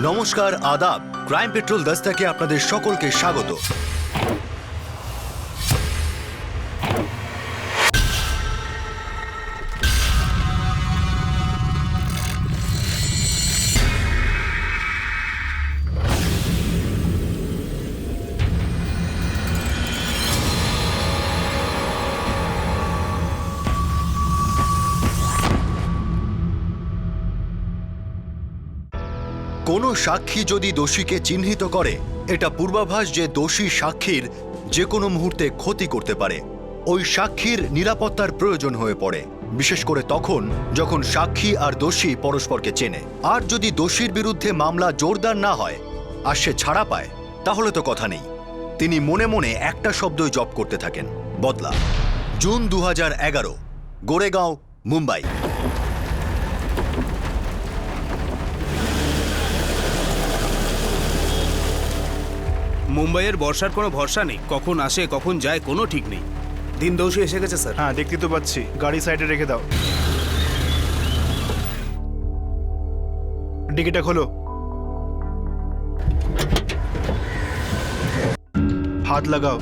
নমস্কার, আদাব। Crime petrol দস্তাকে আপনাদের সকলকে স্বাগত। কোনো সাক্ষী যদি দোষীকে চিহ্নিত করে, এটা পূর্বাভাস যে দোষী সাক্ষীর যে কোনো মুহূর্তে ক্ষতি করতে পারে। ওই সাক্ষীর নিরাপত্তার প্রয়োজন হয়ে পড়ে, বিশেষ করে তখন যখন সাক্ষী আর দোষী পরস্পরকে চেনে। আর যদি দোষীর বিরুদ্ধে মামলা জোরদার না হয় আর সে ছাড়া পায়, তাহলে তো কথা নেই। তিনি মনে মনে একটা শব্দই জপ করতে থাকেন, বদলা। জুন 2011, গোরেগাঁও, মুম্বাই। মুম্বাইয়ের বর্ষার কোনো ভরসা নেই, কখন আসে কখন যায় কোনো ঠিক নেই। দিন দোষী এসে গেছে স্যার। হ্যাঁ, দেখতে তো পাচ্ছি। গাড়ি সাইডে রেখে দাও। ডিকিটা খোলো। হাত লাগাও।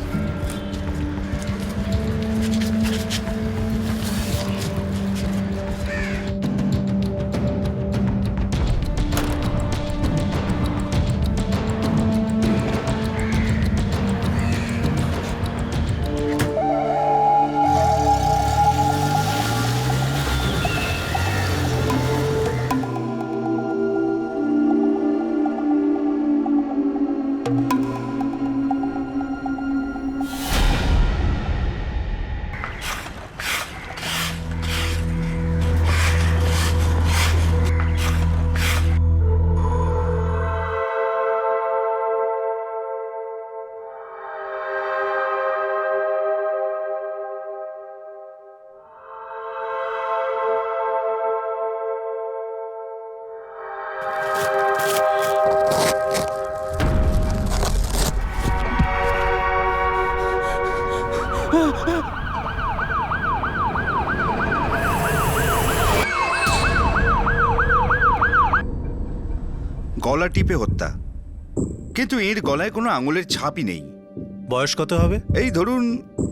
গলা টিপে হত্যা, কিন্তু এর গলায় কোনো আঙুলের ছাপই নেই। বয়স কত হবে? এই ধরুন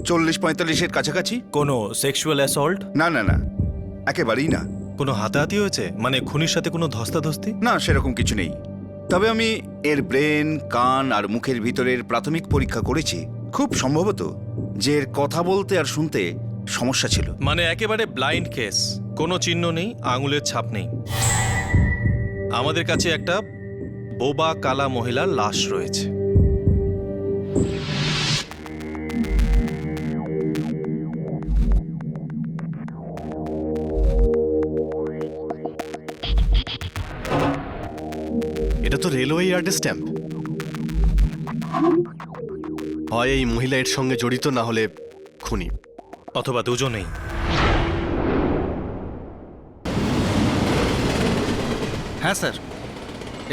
40-45-এর কাছাকাছি। কোনো সেক্সুয়াল অ্যাসল্ট? না না না, একেবারেই না। কোনো হাতাহাতি হয়েছে? মানে খুনির সাথে কোনো ধস্তাধস্তি? না, সেরকম কিছু নেই। তবে আমি এর ব্রেন, কান আর মুখের ভিতরের প্রাথমিক পরীক্ষা করেছি। খুব সম্ভবত যে এর কথা বলতে আর শুনতে সমস্যা ছিল। মানে একেবারে ব্লাইন্ড কেস, কোনো চিহ্ন নেই, আঙুলের ছাপ নেই। আমাদের কাছে একটা বোবা কালা মহিলার লাশ রয়েছে। এটা তো রেলওয়ে ইয়ার্ডের স্ট্যাম্প। হয় এই মহিলা এর সঙ্গে জড়িত, না হলে খুনি, অথবা দুজনেই। হ্যাঁ স্যার,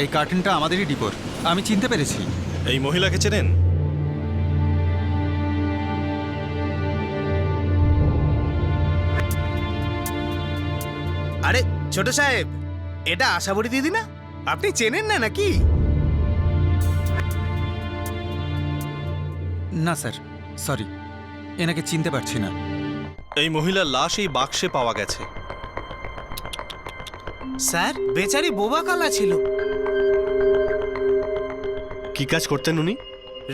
এই কার্টেনটা আমাদেরই ডিপোর। আমি চিনতে পেরেছি। এই মহিলাকে চেনেন? আরে ছোট সাহেব, এটা আশাবরী দিদি না? আপনি চেনেন না নাকি? না স্যার, সরি, এনাকে চিনতে পারছি না। এই মহিলার লাশ এই বাক্সে পাওয়া গেছে। স্যার, বেচারি বোবা কালা ছিল। কি কাজ করতেন উনি?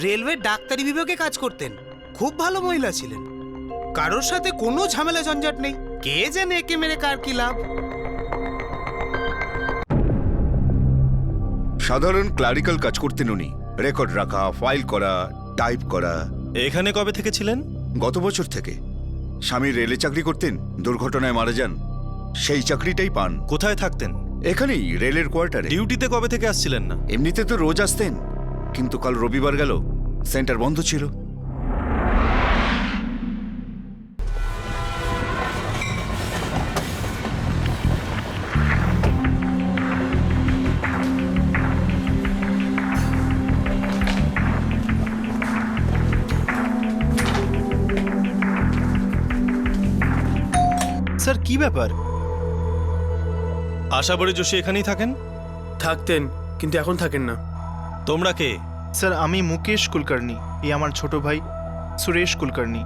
রেলওয়ে ডাক্তারি বিভাগে কাজ করতেন। খুব ভালো মহিলা ছিলেন, কারোর সাথে কোনো ঝামেলা ঝঞ্ঝাট নেই। কে জানে একে মেরে কার কি লাভ। সাধারণ ক্লারিক্যাল কাজ করতেন উনি। রেকর্ড রাখা, ফাইল করা, টাইপ করা। এখানে কবে থেকে ছিলেন? গত বছর থেকে। স্বামী রেলে চাকরি করতেন, দুর্ঘটনায় মারা যান। সেই চাকরিটাই পান। কোথায় থাকতেন? এখানেই, রেলের কোয়ার্টারে। ডিউটিতে কবে থেকে আসছিলেন না? এমনিতে তো রোজ আসতেন, কিন্তু কাল রবিবার গেল, সেন্টার বন্ধ ছিল। স্যার, কি ব্যাপার? আশাবরী যোশী এখানেই থাকেন? থাকতেন, কিন্তু এখন থাকেন না। তোমরা কে? স্যার আমি মুকেশ কুলকার্নি, এই আমার ছোট ভাই সুরেশ কুলকার্নি।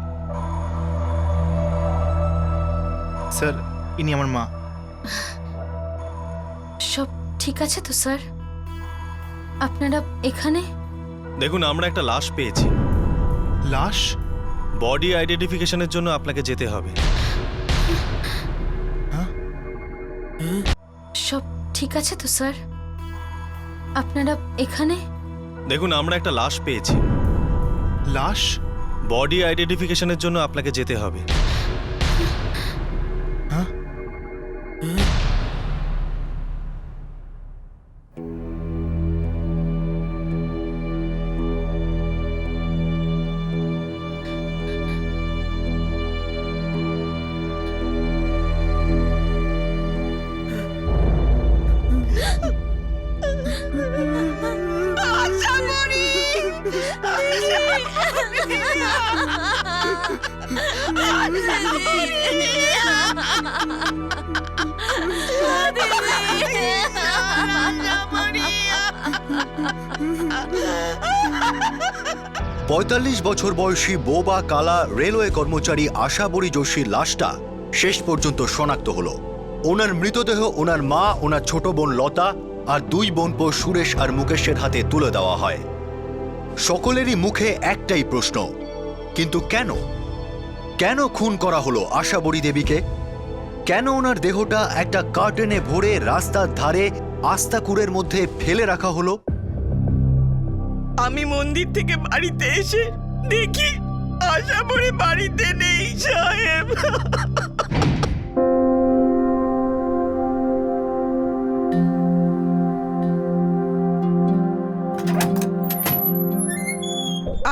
স্যার ইনি আমার মা। সব ঠিক আছে তো স্যার? আপনারা এখানে? দেখুন, আমরা একটা লাশ পেয়েছি। লাশ? বডি আইডেন্টিফিকেশনের জন্য আপনাকে যেতে হবে। সব ঠিক আছে তো স্যার? আপনারা এখানে? দেখুন, আমরা একটা লাশ পেয়েছি। লাশ? বডি আইডেন্টিফিকেশনের জন্য আপনাকে যেতে হবে। পঁয়তাল্লিশ বছর বয়সী বোবা কালা রেলওয়ে কর্মচারী আশাবরী যোশীর লাশটা শেষ পর্যন্ত শনাক্ত হলো। ওনার মৃতদেহ ওনার মা, ওনার ছোট বোন লতা আর দুই বোনপো সুরেশ আর মুকেশের হাতে তুলে দেওয়া হয়। সকলেরই মুখে একটাই প্রশ্ন, কিন্তু কেন? কেন খুন করা হলো আশাবরী দেবীকে? কেন ওনার দেহটা একটা কার্টেনে ভরে রাস্তার ধারে আস্তাকুড়ের মধ্যে ফেলে রাখা হলো? আমি মন্দির থেকে বাড়িতে এসে দেখি আশাবরী বাড়িতে নেই সাহেব।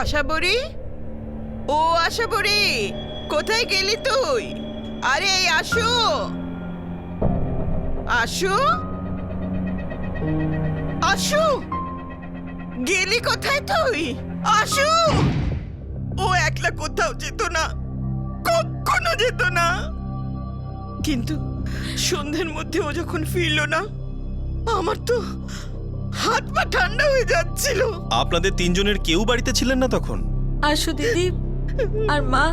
আশাবরী, ও আশাবরী, কোথায় গেলি তুই? আরে আসো আসো আসো, গেলি কোথায় তুই? আসো। ও একলা কোথাও যেত না, কখনো যেত না, কিন্তু সন্ধ্যের মধ্যে ও যখন ফিরলো না, আমার তো হাত পা ঠান্ডা হয়ে যাচ্ছিল। আপনাদের তিনজনের কেউ বাড়িতে ছিলেন না তখন? আশু দিদি আর মা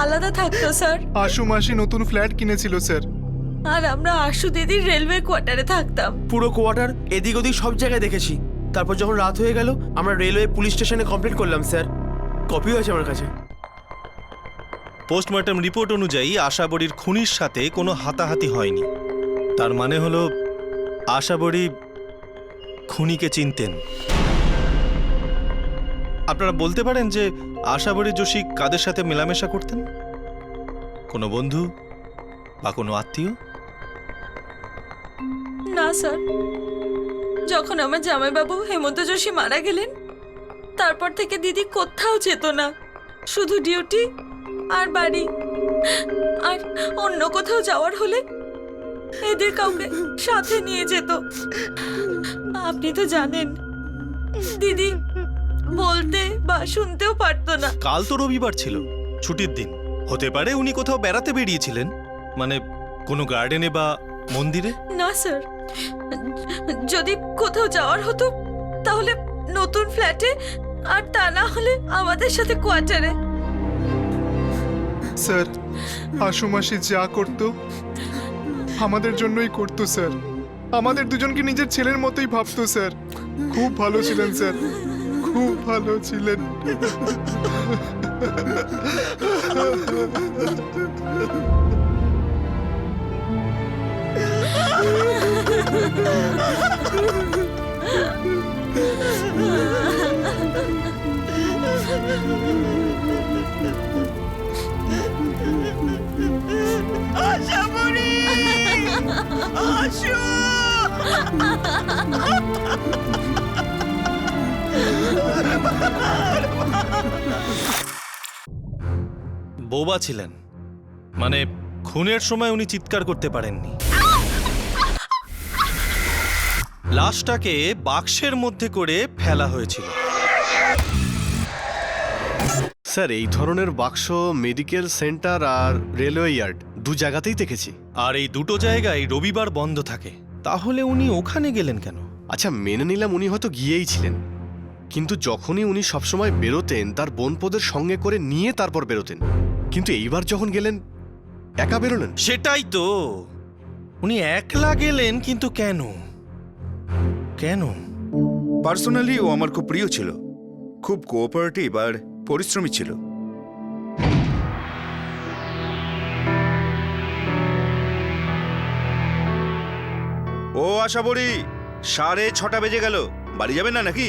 আলাদা থাকতো স্যার, আশু মাসি নতুন ফ্ল্যাট কিনেছিল স্যার। আর আমরা আশু দিদির রেলওয়ে কোয়ার্টারে থাকতাম। পুরো কোয়ার্টার এদিক ওদিক সব জায়গায় দেখেছি। তারপর যখন রাত হয়ে গেল আমরা রেলওয়ে পুলিশ স্টেশনে কমপ্লেন করলাম স্যার। কপিও আছে আমার কাছে। পোস্টমর্টম রিপোর্ট অনুযায়ী আশাবরীর খুনির সাথে কোনো হাতাহাতি হয়নি। তার মানে হলো আশাবরী খুনিকে চিনতেন। আপনারা বলতে পারেন যে আশাবরী যোশী কাদের সাথে মেলামেশা করতেন? কোনো বন্ধু বা কোনো আত্মীয়? না স্যার, যখন আমার জামাইবাবু হেমন্ত যোশী মারা গেলেন তারপর থেকে দিদি কোথাও যেত না, শুধু ডিউটি আর বাড়ি। আর অন্য কোথাও যাওয়ার হলে এদের কাউকে সাথে নিয়ে যেত। আপনি তো জানেন দিদি বলতে বা শুনতেও পারতো না। কাল তো রবিবার ছিল, ছুটির দিন। হতে পারে উনি কোথাও বেড়াতে বেরিয়েছিলেন, মানে কোনো গার্ডেনে বা মন্দিরে। না স্যার, যদি কোথাও যাওয়ার হতো তাহলে নতুন ফ্ল্যাটে, আর তা না হলে আমাদের সাথে কোয়ার্টারে। স্যার আশু মাসি যা করতো আমাদের জন্যই করতো স্যার। আমাদের দুজনকে নিজের ছেলের মতোই ভাবতো স্যার। খুব ভালো ছিলেন স্যার, খুব ভালো ছিলেন। আশাবরী, আসো। বোবা ছিলেন, মানে খুনের সময় উনি চিৎকার করতে পারেননি। লাশটাকে বাক্সের মধ্যে করে ফেলা হয়েছিল। স্যার এই ধরনের বাক্স মেডিকেল সেন্টার আর রেলওয়ে ইয়ার্ড দু জায়গাতেই দেখেছি। আর এই দুটো জায়গায় রবিবার বন্ধ থাকে, তাহলে উনি ওখানে গেলেন কেন? আচ্ছা মেনে নিলাম উনি হয়তো গিয়েই ছিলেন, কিন্তু যখনই উনি সবসময় বেরোতেন তার বোনপোদের সঙ্গে করে নিয়ে তারপর বেরোতেন, কিন্তু এইবার যখন গেলেন একা বেরোলেন। সেটাই তো, উনি একলা গেলেন, কিন্তু কেন? কেন? পার্সোনালি ও আমার খুব প্রিয় ছিল, খুব কোঅপারেটিভ আর পরিশ্রমী ছিল। ও আশা বড়ি, 6:30 বেজে গেল, বাড়ি যাবেন না নাকি?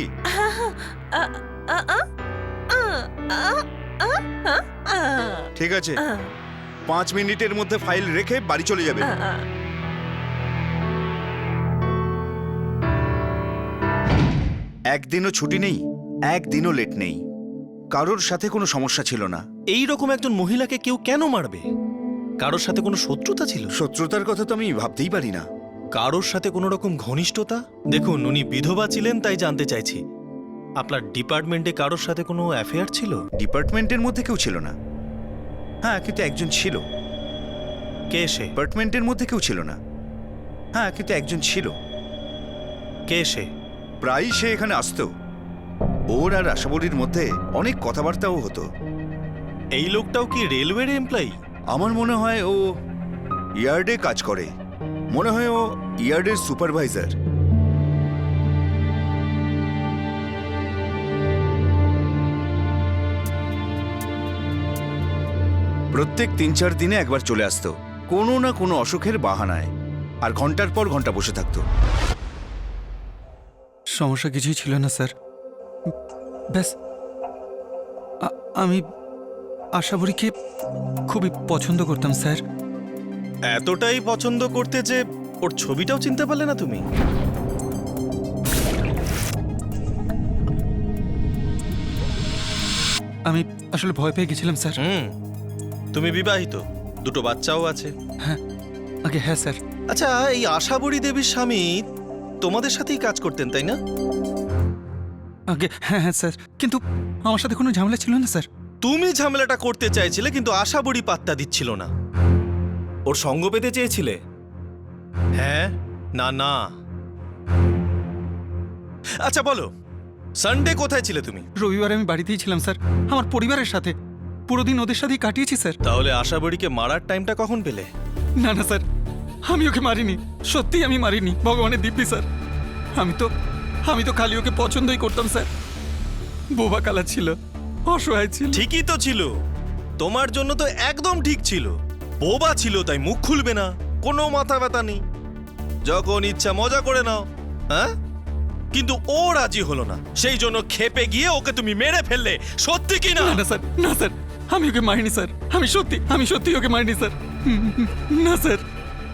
ঠিক আছে, 5 মিনিটের মধ্যে ফাইল রেখে বাড়ি চলে যাবে। একদিনও ছুটি নেই, একদিনও লেট নেই, কারোর সাথে কোনো সমস্যা ছিল না। এই রকম একজন মহিলাকে কেউ কেন মারবে? কারোর সাথে কোনো শত্রুতা ছিল? শত্রুতার কথা তো আমি ভাবতেই পারি না। কারোর সাথে কোনো রকম ঘনিষ্ঠতা? দেখুন, উনি বিধবা ছিলেন, তাই জানতে চাইছি। আপনার ডিপার্টমেন্টে কারোর সাথে কোনো অ্যাফেয়ার ছিল? ডিপার্টমেন্টের মধ্যে কেউ ছিল না, হ্যাঁ কিন্তু একজন ছিল। কে সে? ডিপার্টমেন্টের মধ্যে কেউ ছিল না, হ্যাঁ কিন্তু একজন ছিল। কে সে? প্রায়ই সে এখানে আসতো, ওর আর আশাবরীর মধ্যে অনেক কথাবার্তাও হতো। এই লোকটাও কি রেলওয়ের এমপ্লয়ি? আমার মনে হয় ও ইয়ার্ডে কাজ করে, মনে হয় ও ইয়ার্ডের সুপারভাইজার। প্রত্যেক 3-4 দিনে একবার চলে আসতো, কোনো না কোনো অসুখের বাহানায়, আর ঘন্টার পর ঘন্টা বসে থাকতো। সমস্যা কিছুই ছিল না স্যার, ব্যাস আমি আশাবরীকে খুবই পছন্দ করতাম স্যার। এতটাই পছন্দ করতে যে ওর ছবিটাও চিনতে পারলে না তুমি? আমি আসলে ভয় পেয়ে গেছিলাম স্যার। তুমি বিবাহিত, 2 বাচ্চাও আছে। আগে হ্যাঁ স্যার। আচ্ছা, এই আশাবরী দেবীর স্বামী তোমাদের সাথেই কাজ করতেন, তাই না? আগে হ্যাঁ হ্যাঁ স্যার, কিন্তু আমার সাথে কোনো ঝামেলা ছিল না স্যার। তুমি ঝামেলাটা করতে চাইছিলে, কিন্তু আশাবরী পাত্তা দিচ্ছিল না। ওর সঙ্গ পেতে চেয়েছিলে? হ্যাঁ না না? আচ্ছা বলো, সানডে কোথায় ছিলে তুমি? রবিবার আমি বাড়িতেই ছিলাম স্যার, আমার পরিবারের সাথে। পুরো দিন ওদের সাথেই কাটিয়েছি স্যার। তাহলে আশাবরীকে মারার টাইমটা কখন পেলে? না না স্যার, আমি ওকে মারিনি, সত্যি আমি মারিনি, ভগবানের দিব্যি স্যার। আমি তো খালি ওকে পছন্দই করতাম স্যার। বোবা কালা ছিল, অসহায় ছিল। ঠিকই তো ছিল, তোমার জন্য তো একদম ঠিক ছিল। বোবা ছিল তাই মুখ খুলবে না, কোনো মাথা ব্যথা নেই, যখন ইচ্ছা মজা করে নাও। হ্যাঁ, কিন্তু ও রাজি হলো না, সেই জন্য ক্ষেপে গিয়ে ওকে তুমি মেরে ফেললে। সত্যি কি না? না স্যার, না স্যার, আমি ওকে মারিনি স্যার। আমি সত্যি ওকে মারিনি স্যার। না স্যার।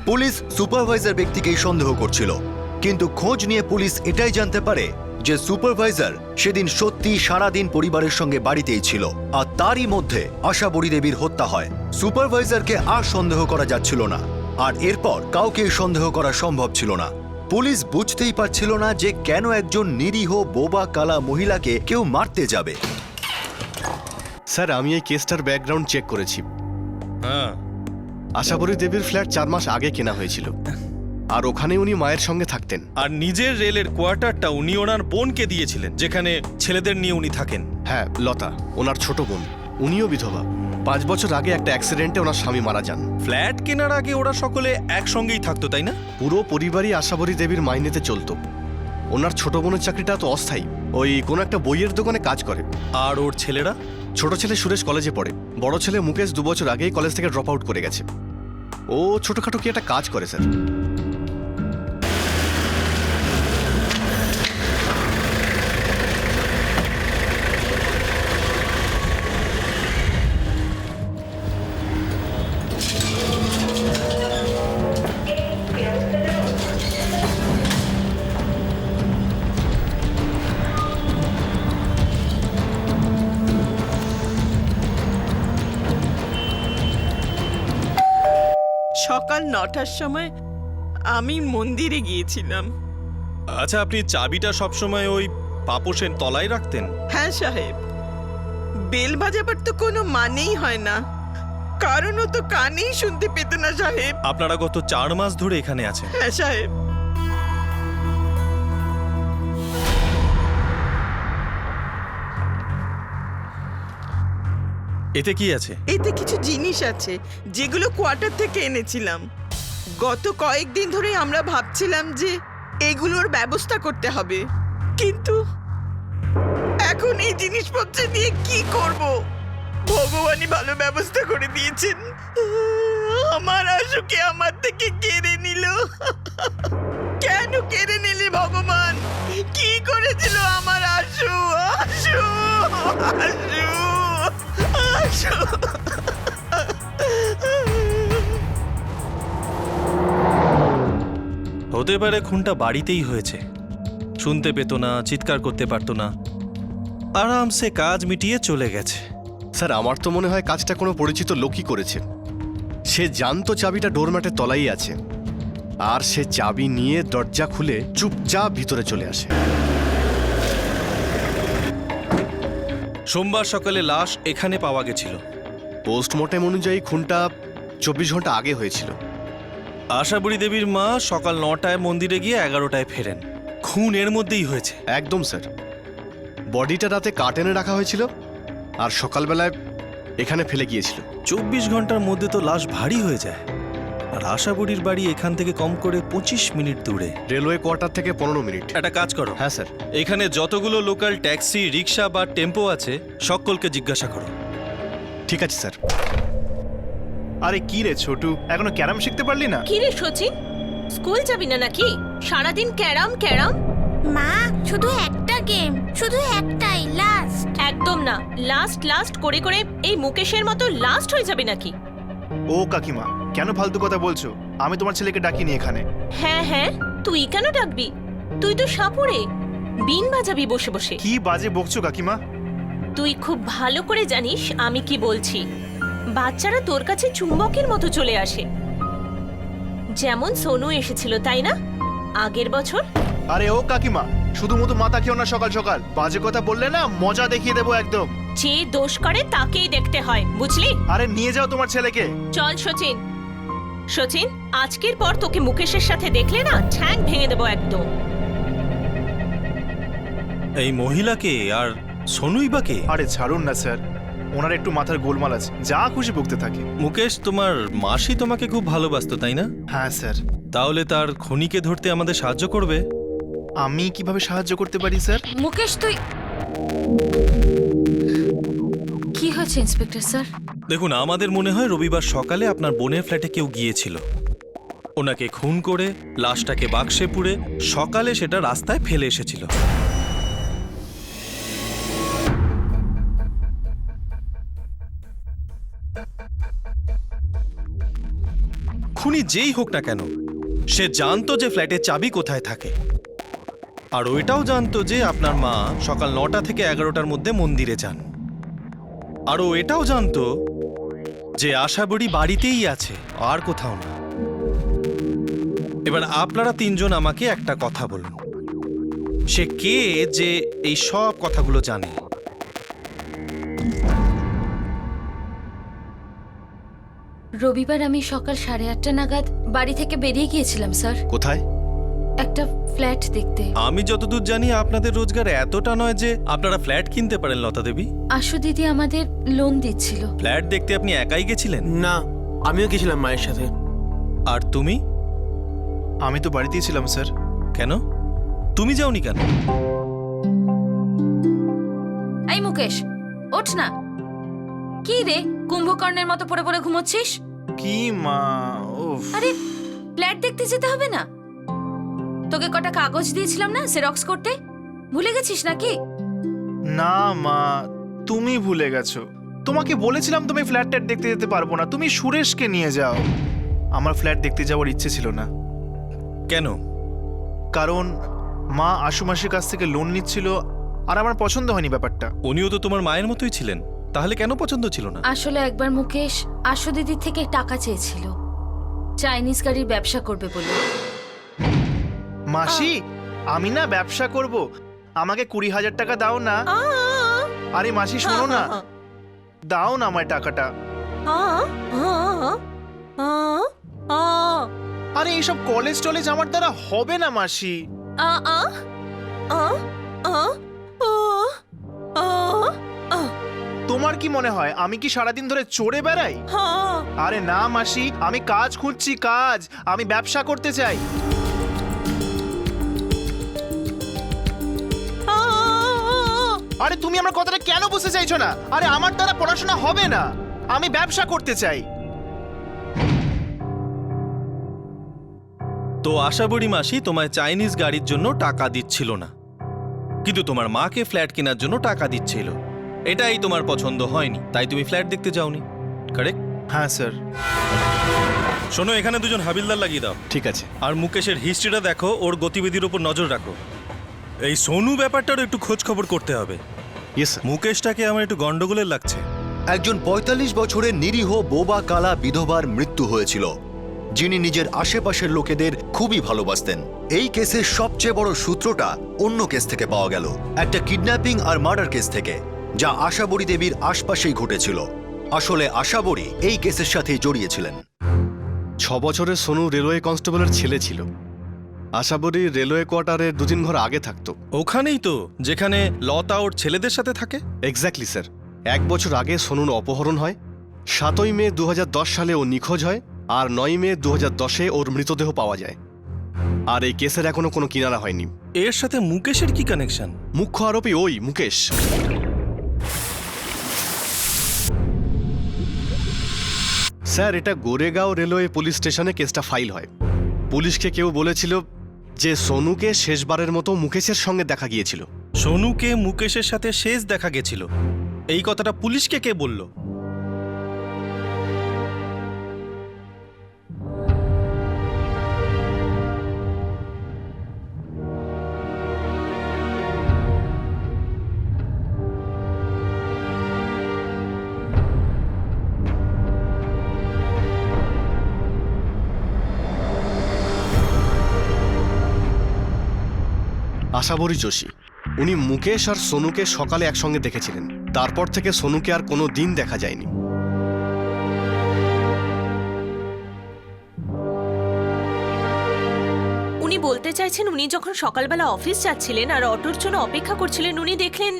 পুলিশ সুপারভাইজার ব্যক্তিকেই সন্দেহ করছিল, কিন্তু খোঁজ নিয়ে পুলিশ এটাই জানতে পারে যে সুপারভাইজার সেদিন সত্যি সারাদিন পরিবারের সঙ্গে বাড়িতেই ছিল, আর তারই মধ্যে আশাবরী দেবীর হত্যা হয়। সুপারভাইজারকে আর সন্দেহ করা যাচ্ছিল না, আর এরপর কাউকেই সন্দেহ করা সম্ভব ছিল না। পুলিশ বুঝতেই পারছিল না যে কেন একজন নিরীহ বোবা কালা মহিলাকে কেউ মারতে যাবে। স্যার আমি এই কেসটার ব্যাকগ্রাউন্ড চেক করেছি। হ্যাঁ, আশাবরী দেবীর ফ্ল্যাট 4 মাস আগে কেনা হয়েছিল, আর ওখানে উনি মায়ের সঙ্গে থাকতেন। আর নিজের রেলের কোয়ার্টারটা উনি ওনার বোনকে দিয়েছিলেন, যেখানে ছেলেদের নিয়ে উনি থাকেন। হ্যাঁ, লতা ওনার ছোট বোন, উনিও বিধবা। 5 বছর আগে একটা অ্যাক্সিডেন্টে ওনার স্বামী মারা যান। ফ্ল্যাট কেনার আগে ওরা সকলে একসঙ্গেই থাকতো, তাই না? পুরো পরিবারই আশাবরী দেবীর মাইনেতে চলতো। ওনার ছোট বোনের চাকরিটা তো অস্থায়ী, ওই কোনো একটা বইয়ের দোকানে কাজ করে। আর ওর ছেলেরা? ছোট ছেলে সুরেশ কলেজে পড়ে, বড় ছেলে মুকেশ 2 বছর আগেই কলেজ থেকে ড্রপ আউট করে গেছে। ও ছোটখাটো কি একটা কাজ করে স্যার। সকাল 9টার সময় আমি মন্দিরে গিয়েছিলাম। আচ্ছা, আপনি চাবিটা সবসময় ওই পাপোশের তলায় রাখতেন? হ্যাঁ সাহেব, বেল বাজাবার তো কোনো মানেই হয় না, কারণ ও তো কানেই শুনতে পেত না সাহেব। আপনারা গত 4 মাস ধরে এখানে আছেন? হ্যাঁ সাহেব। এতে কি আছে? এতে কিছু জিনিস আছে যেগুলো কোয়ার্টার থেকে এনেছিলাম। গত কয়েকদিন ধরে আমরা ভাবছিলাম যে এগুলোর ব্যবস্থা করতে হবে, কিন্তু এখন এই জিনিসপত্র দিয়ে কি করব? ভগবানই ভালো ব্যবস্থা করে দিয়েছেন। আমার আশুকে আমার থেকে কেড়ে নিল। কেন কেড়ে নিলি ভগবান? কি করেছিল আমার আশু? আশু, আশু, আশু। হতে পারে খুনটা বাড়িতেই হয়েছে। শুনতে পেত না, চিৎকার করতে পারতো না, আরামসে কাজ মিটিয়ে চলে গেছে। স্যার আমার তো মনে হয় কাজটা কোনো পরিচিত লোকই করেছে। সে জানতো চাবিটা ডোরম্যাটের তলায় আছে, আর সে চাবি নিয়ে দরজা খুলে চুপচাপ ভিতরে চলে আসে। সোমবার সকালে লাশ এখানে পাওয়া গেছিল। পোস্টমর্টেম অনুযায়ী খুনটা 24 ঘন্টা আগে হয়েছিল। আশাবুড়ি দেবীর মা সকাল 9টায় মন্দিরে গিয়ে 11টায় ফেরেন। খুন এর মধ্যেই হয়েছে। একদম স্যার। বডিটা রাতে কার্টেনে রাখা হয়েছিল, আর সকালবেলায় এখানে ফেলে গিয়েছিল। 24 ঘন্টার মধ্যে তো লাশ ভারী হয়ে যায়। আর আশাবুড়ির বাড়ি এখান থেকে কম করে 25 মিনিট দূরে। রেলওয়ে কোয়ার্টার থেকে 15 মিনিট। একটা কাজ করো, হ্যাঁ স্যার। এখানে যতগুলো লোকাল ট্যাক্সি, রিক্সা বা টেম্পো আছে সকলকে জিজ্ঞাসা করো। ঠিক আছে স্যার। আরে কি রে ছোটু, এখনো ক্যারাম শিখতে পারলি না? কি রে সচিন, স্কুল যাবি না নাকি? সারাদিন ক্যারাম ক্যারাম। মা শুধু একটা গেম, শুধু একটাই, লাস্ট। একদম না, লাস্ট লাস্ট করে করে এই মুকেশের মতো লাস্ট হয়ে যাবে নাকি? ও কাকিমা, কেন ফালতু কথা বলছো? আমি তোমার ছেলেকে ডাকিনি এখানে। হ্যাঁ হ্যাঁ, তুই কেন ডাকবি? তুই তো সাপুরে বিন বাজাবি বসে বসে। কি বাজে বকছো কাকিমা? তুই খুব ভালো করে জানিস আমি কি বলছি। বাচ্চারা তোর কাছে চুম্বকের মতো চলে আসে, যেমন সোনু এসেছিল তাই না আগের বছর? আরে ও কাকিমা, শুধুমতো মাথা খেও না সকাল সকাল। বাজে কথা বললে না মজা দেখিয়ে দেবো একদম। যে দোষ করে তাকেই দেখতে হয়, বুঝলি? আরে নিয়ে যাও তোমার ছেলেকে। চল সচিন। সচিন, আজকের পর তোকে মুকেশের সাথে দেখলে না ঠ্যাং ভেঙে দেবো একদম। এই মহিলাকে আর সোনুই বা কে? আরে ছাড়ুন না স্যার, ওনার একটু মাথার গোলমাল আছে, যা খুশি বকতে থাকে। মুকেশ, তোমার মাসি তোমাকে খুব ভালোবাসতো তাই না? হ্যাঁ স্যার। তাহলে তার খুনিকে ধরতে আমাদের সাহায্য করবে? আমি কিভাবে সাহায্য করতে পারি স্যার? মুকেশ তুই কি হয়েছে ইন্সপেক্টর স্যার? দেখুন, আমাদের মনে হয় রবিবার সকালে আপনার বোনের ফ্ল্যাটে কেউ গিয়েছিল, ওনাকে খুন করে লাশটাকে বাক্সে পুরে সকালে সেটা রাস্তায় ফেলে এসেছিল। খুনি যেই হোক না কেন, সে জানতো যে ফ্ল্যাটের চাবি কোথায় থাকে, আর ওইটাও জানতো যে আপনার মা সকাল 9টা থেকে 11টার মধ্যে মন্দিরে যান। আর ও এটাও জানতো যে আশাবড়ি বাড়িতেই আছে, আর কোথাও না। এবার আপনারা তিনজন আমাকে একটা কথা বলুন, সে কে যে এই সব কথাগুলো জানে? রবিবার আমি সকাল 8:30 নাগাদ বাড়ি থেকে বেরিয়ে গিয়েছিলাম স্যার, কোথায়? একটা ফ্ল্যাট দেখতে। আমি যতদূর জানি আপনাদের রোজগার এতটা নয় যে আপনারা ফ্ল্যাট কিনতে পারেন লতা দেবী। আশু দিদি আমাদের লোন দিচ্ছিল। ফ্ল্যাট দেখতে আপনি একাই গেছিলেন? না, আমিও গেছিলাম মায়ের সাথে। আর তুমি? আমি তো বাড়িতেই ছিলাম স্যার। কেন তুমি যাওনি কেন? এই মুকেশ, ওঠ না। কি রে, কুম্ভকর্ণের মতো পড়ে পড়ে ঘুমোচ্ছিস? কি মা, উফ। আরে ফ্ল্যাট দেখতে যেতে হবে না? তোকে কটা কাগজ দিয়েছিলাম না জেরক্স করতে, ভুলে গেছিস নাকি? না মা, তুমি ভুলে গেছো। তোমাকে বলেছিলাম তুমি ফ্ল্যাট দেখতে যেতে পারবো না, তুমি সুরেশকে নিয়ে যাও। আমার ফ্ল্যাট দেখতে যাওয়ার ইচ্ছে ছিল না। কেন? কারণ মা আশু মাসির কাছ থেকে লোন নিচ্ছিল, আর আমার পছন্দ হয়নি ব্যাপারটা। উনিও তো তোমার মায়ের মতোই ছিলেন, তাহলে কেন পছন্দ ছিল না? আসলে একবার মুকেশ আশু দিদির থেকে টাকা চেয়েছিল, চাইনিজ গাড়ির ব্যবসা করবে বলে। মাসি, আমি না ব্যবসা করব, আমাকে 20,000 টাকা দাও না। আরে মাসি শোনো না, দাও না আমার টাকাটা। আরে এইসব কলেজ টলেজ আমার দ্বারা হবে না মাসি। তোমার কি মনে হয় আমি কি সারাদিন ধরে চড়ে বেড়াই? হ্যাঁ আরে না মাসি, আমি কাজ খুঁজছি, কাজ। আমি ব্যবসা করতে চাই। আরে তুমি আমার কথাটা কেন বুঝতে চাইছো না? আরে আমার দ্বারা পড়াশোনা হবে না, আমি ব্যবসা করতে চাই। তো আশাবড়ি মাসি তোমায় চাইনিজ গাড়ির জন্য টাকা দিচ্ছিল না, কিন্তু তোমার মাকে ফ্ল্যাট কেনার জন্য টাকা দিচ্ছিল। এটাই তোমার পছন্দ হয়নি, তাই তুমি ফ্ল্যাট দেখতে যাওনি, কারেক্ট? হ্যাঁ স্যার। শোনো, এখানে দুজন হাবিলদার লাগিয়ে দাও। ঠিক আছে। আর মুকেশের হিস্ট্রিটা দেখো, ওর গতিবিধির উপর নজর রাখো। এই সোনু ব্যাপারটারও একটু খোঁজ খবর করতে হবে। Yes sir. মুকেশটাকে আমার একটু গন্ডগোলের লাগছে। একজন ৪৫ বছরের নিরীহ বোবা কালা বিধবার মৃত্যু হয়েছিল, যিনি নিজের আশেপাশের লোকেদের খুবই ভালোবাসতেন। এই কেসের সবচেয়ে বড় সূত্রটা অন্য কেস থেকে পাওয়া গেল, একটা কিডন্যাপিং আর মার্ডার কেস থেকে, যা আশাবড়ি দেবীর আশপাশেই ঘটেছিল। আসলে আশাবড়ি এই কেসের সাথে জড়িয়েছিলেন। 6 বছরের সোনু রেলওয়ে কনস্টেবলের ছেলে ছিল। আশাবড়ি রেলওয়ে কোয়ার্টারে 2-3 ঘর আগে থাকতো। ওখানেই তো যেখানে লতা ওর ছেলেদের সাথে থাকে। Exactly sir. 1 বছর আগে সোনুর অপহরণ হয়, 7ই মে 2010 সালে ও নিখোঁজ হয়, আর 9ই মে 2010-এ ওর মৃতদেহ পাওয়া যায়। আর এই কেসের এখনো কোনো কিনারা হয়নি। এর সাথে মুকেশের কি কানেকশন? মুখ্য আরোপী ওই মুকেশ। স্যার, এটা গোরেগাঁও রেলওয়ে পুলিশ স্টেশনে কেসটা ফাইল হয়। পুলিশকে কেউ বলেছিল যে সোনুকে শেষবারের মতো মুকেশের সঙ্গে দেখা গিয়েছিল। সোনুকে মুকেশের সাথে শেষ দেখা গেছিল, এই কথাটা পুলিশকে কে বলল? আশাবড়ি যোশী। উনি মুকেশ আর সোনুকে সকালে একসঙ্গে দেখেছিলেন। তারপর থেকে সোনুকে আর কোনো দিন দেখা যায়নি। উনি বলতে চাইছেন উনি যখন সকালবেলা অফিস যাচ্ছিলেন আর অটোর জন্য অপেক্ষা করছিলেন, উনি দেখলেন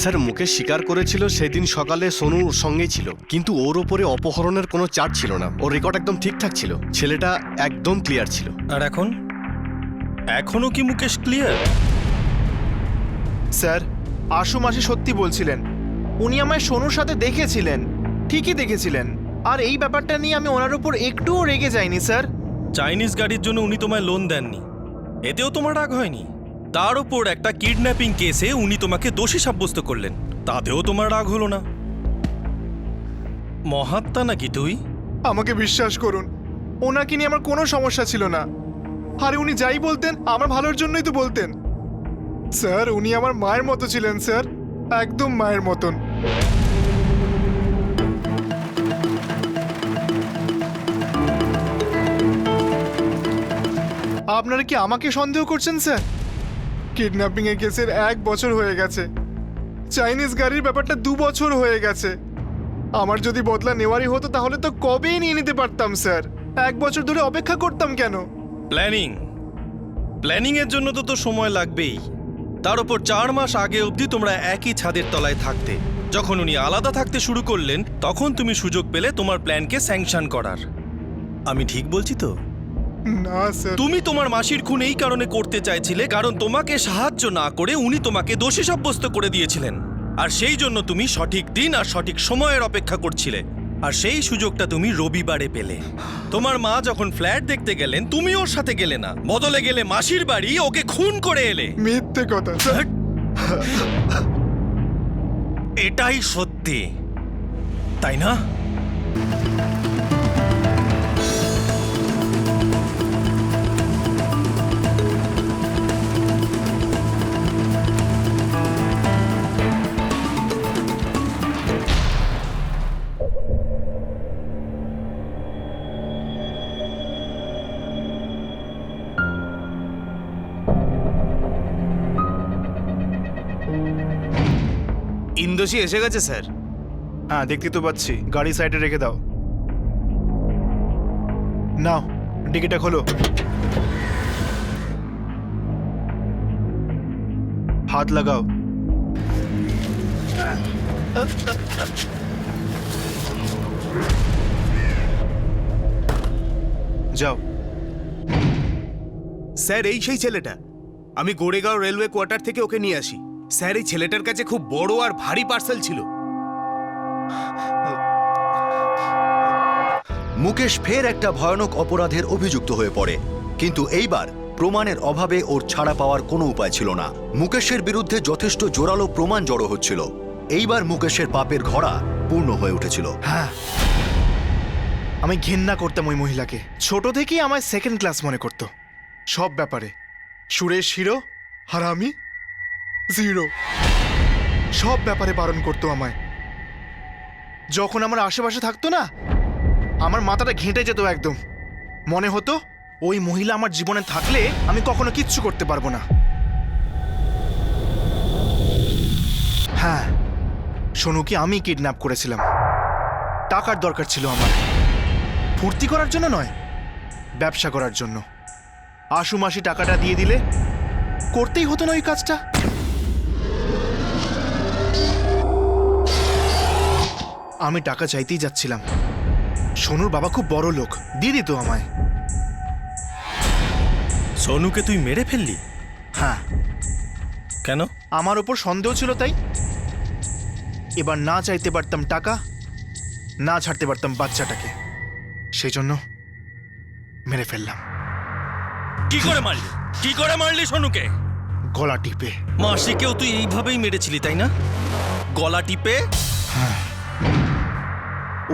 স্যার, মুকেশ স্বীকার করেছিল সেদিন সকালে সোনু ওর সঙ্গেই ছিল, কিন্তু ওর ওপরে অপহরণের কোনো চার্জ ছিল না। ওর রেকর্ড একদম ঠিকঠাক ছিল, ছেলেটা একদম ক্লিয়ার ছিল। আর এখনো কি মুকেশ ক্লিয়ার? স্যার, আশু মাসি সত্যি বলছিলেন। উনি আমায় সোনুর সাথে দেখেছিলেন, ঠিকই দেখেছিলেন। আর এই ব্যাপারটা নিয়ে আমি ওনার উপর একটুও রেগে যাইনি স্যার। চাইনিজ গাড়ির জন্য উনি তোমায় লোন দেননি, এতেও তোমার রাগ হয়নি। তার উপর একটা কিডন্যাপিং কেসে উনি তোমাকে দোষী সাব্যস্ত করলেন, তাতেও তোমার রাগ হলো না। মহাত্মা নাকি তুই? আমাকে বিশ্বাস করুন, ওনাকে নিয়ে আমার কোনো সমস্যা ছিল না। আরে উনি যাই বলতেন আমার ভালোর জন্যই তো বলতেন। স্যার, উনি আমার মায়ের মতো ছিলেন স্যার, একদম মায়ের মতন। আপনারা কি আমাকে সন্দেহ করছেন স্যার? কিডন্যাপিং এর কেসের 1 বছর হয়ে গেছে, চাইনিজ গাড়ির ব্যাপারটা 2 বছর হয়ে গেছে। আমার যদি বদলা নেওয়ারই হতো তাহলে তো কবেই নিয়ে নিতে পারতাম স্যার। 1 বছর ধরে অপেক্ষা করতাম কেন? প্ল্যানিং এর জন্য তো সময় লাগবেই। তার উপর 4 মাস আগে অবধি তোমরা একই ছাদের তলায় থাকতে। যখন উনি আলাদা থাকতে শুরু করলেন, তখন তুমি সুযোগ পেলে তোমার প্ল্যানকে স্যাংশন করার। আমি ঠিক বলছি তো? না স্যার। তুমি তোমার মাসির খুন এই কারণে করতে চাইছিলে কারণ তোমাকে সাহায্য না করে উনি তোমাকে দোষী সাব্যস্ত করে দিয়েছিলেন, আর সেই জন্য তুমি সঠিক দিন আর সঠিক সময়ের অপেক্ষা করছিলে। আর সেই সুযোগটা তুমি রবিবারে পেলে। তোমার মা যখন ফ্ল্যাট দেখতে গেলেন, তুমি ওর সাথে গেলে না, বদলে গেলে মাসির বাড়ি, ওকে খুন করে এলে। মিথ্যে কথা স্যার। এটাই সত্যি, তাই না? ইন্দোসী এসে গেছে স্যার। হ্যাঁ দেখতে তো পাচ্ছি, গাড়ি সাইডে রেখে দাও। নাও ডিকিটা খোলো। হাত লাগাও। যাও। স্যার এই সেই ছেলেটা, আমি গোরেগাঁও রেলওয়ে কোয়ার্টার থেকে ওকে নিয়ে আসি। স্যার এই ছেলেটার কাছে খুব বড় আর ভারী পার্সেল ছিল। মুকেশ ফের একটা ভয়ানক অপরাধের অভিযুক্ত হয়ে পড়ে, কিন্তু এইবার প্রমাণের অভাবে ওর ছাড়া পাওয়ার কোনো উপায় ছিল না। মুকেশের বিরুদ্ধে যথেষ্ট জোরালো প্রমাণ জড়ো হচ্ছিল। এইবার মুকেশের পাপের ঘোড়া পূর্ণ হয়ে উঠেছিল। হ্যাঁ, আমি ঘেন্না করতাম ওই মহিলাকে। ছোট থেকেই আমায় সেকেন্ড ক্লাস মনে করত সব ব্যাপারে। সুরেশ হিরো আর আমি জিরো। সব ব্যাপারে বারণ করতো আমায়। যখন আমার আশেপাশে থাকতো না, আমার মাথাটা ঘেঁটে যেত একদম। মনে হতো ওই মহিলা আমার জীবনে থাকলে আমি কখনো কিচ্ছু করতে পারবো না। হ্যাঁ, সোনুকে আমি কিডন্যাপ করেছিলাম। টাকার দরকার ছিল আমার, ফুর্তি করার জন্য নয়, ব্যবসা করার জন্য। আশু মাসি টাকাটা দিয়ে দিলে করতেই হতো না ওই কাজটা। আমি টাকা চাইতেই যাচ্ছিলাম। সোনুর বাবা খুব বড় লোক, দিয়ে দিত আমায়। সোনুকে তুই মেরে ফেললি? হ্যাঁ। কেন? আমার ওপর সন্দেহ ছিল তাই। এবার না চাইতে পারতাম টাকা, না ছাড়তে পারতাম বাচ্চাটাকে, সেই জন্য মেরে ফেললাম। কি করে মারলি? কি করে মারলি সোনুকে? গলা টিপে। মাসিকেও তুই এইভাবেই মেরেছিলি তাই না? গলা টিপে?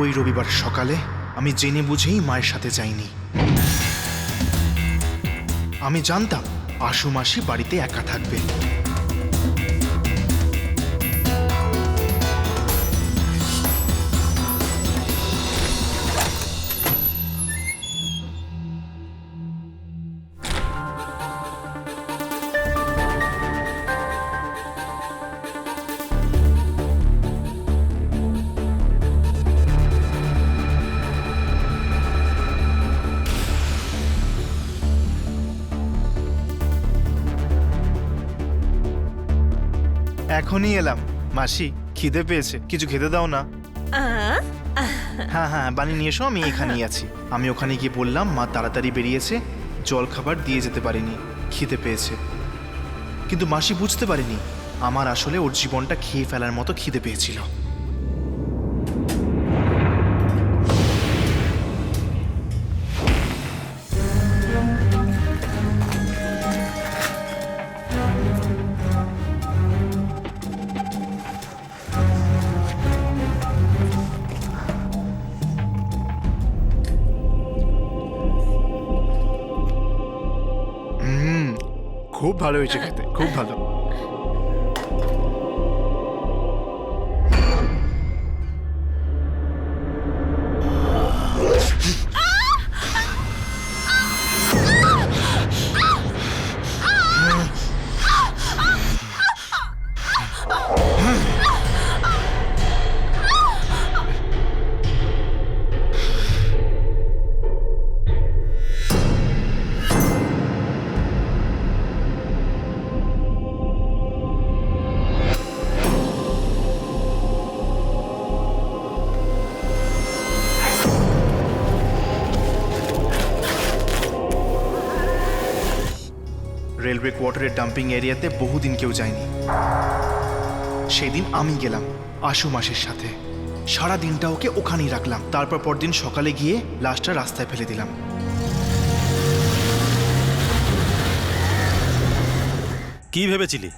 ওই রবিবার সকালে আমি জেনে বুঝেই মায়ের সাথে যাইনি। আমি জানতাম আশু মাসি বাড়িতে একা থাকবে। এখনই এলাম। মাসি খিদে পেয়েছে, কিছু খেতে দাও না। হ্যাঁ হ্যাঁ, বানিয়ে নিয়ে এসো, আমি এখানেই আছি। আমি ওখানে গিয়ে বললাম মা তাড়াতাড়ি বেরিয়েছে, জল খাবার দিয়ে যেতে পারিনি, খিদে পেয়েছে। কিন্তু মাসি বুঝতে পারেনি আমার আসলে ওর জীবনটা খেয়ে ফেলার মতো খিদে পেয়েছিল। খুব ভালো হয়েছে খেতে, খুব ভালো। রেলওয়ে কোয়ার্টারের ডাম্পিং এরিয়াতে বহুদিন কেউ যায়নি। সেদিন আমি গেলাম আশু মাসির সাথে। সারা দিনটা ওকে ওখানেই রাখলাম। তারপর পরদিন সকালে গিয়ে লাশটা রাস্তায় ফেলে দিলাম। কি ভেবেছিলি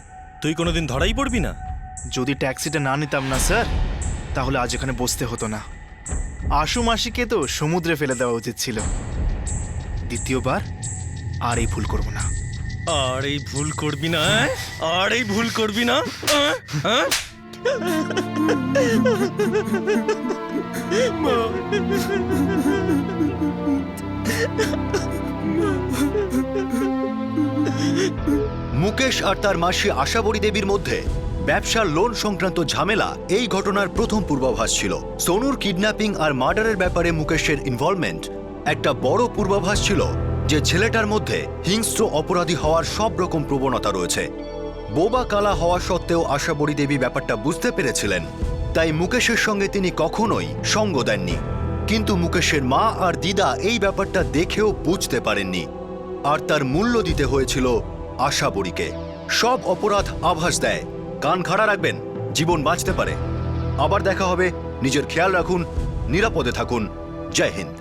তুই কোনোদিন ধরাই পড়বি না? যদি ট্যাক্সিটা না নিতাম না স্যার, তাহলে আজ এখানে বসতে হতো না। আশু মাসিকে তো সমুদ্রে ফেলে দেওয়া উচিত ছিল। দ্বিতীয়বার আর এই ভুল করব না। আর এই ভুল করবি না, আর এই ভুল করবি না। মুকেশ আর তার মাসি আশাবরী দেবীর মধ্যে ব্যবসার লোন সংক্রান্ত ঝামেলা এই ঘটনার প্রথম পূর্বাভাস ছিল। সোনুর কিডন্যাপিং আর মার্ডারের ব্যাপারে মুকেশের ইনভলভমেন্ট একটা বড় পূর্বাভাস ছিল যে ছেলেটার মধ্যে হিংস্র অপরাধী হওয়ার সব রকম প্রবণতা রয়েছে। বোবা কালা হওয়া সত্ত্বেও আশাবরী দেবী ব্যাপারটা বুঝতে পেরেছিলেন, তাই মুকেশের সঙ্গে তিনি কখনোই সঙ্গ দেননি। কিন্তু মুকেশের মা আর দিদা এই ব্যাপারটা দেখেও বুঝতে পারেননি, আর তার মূল্য দিতে হয়েছিল আশাবরীকে। সব অপরাধ আভাস দেয়, কান খাড়া রাখবেন, জীবন বাঁচতে পারে। আবার দেখা হবে, নিজের খেয়াল রাখুন, নিরাপদে থাকুন। জয় হিন্দ।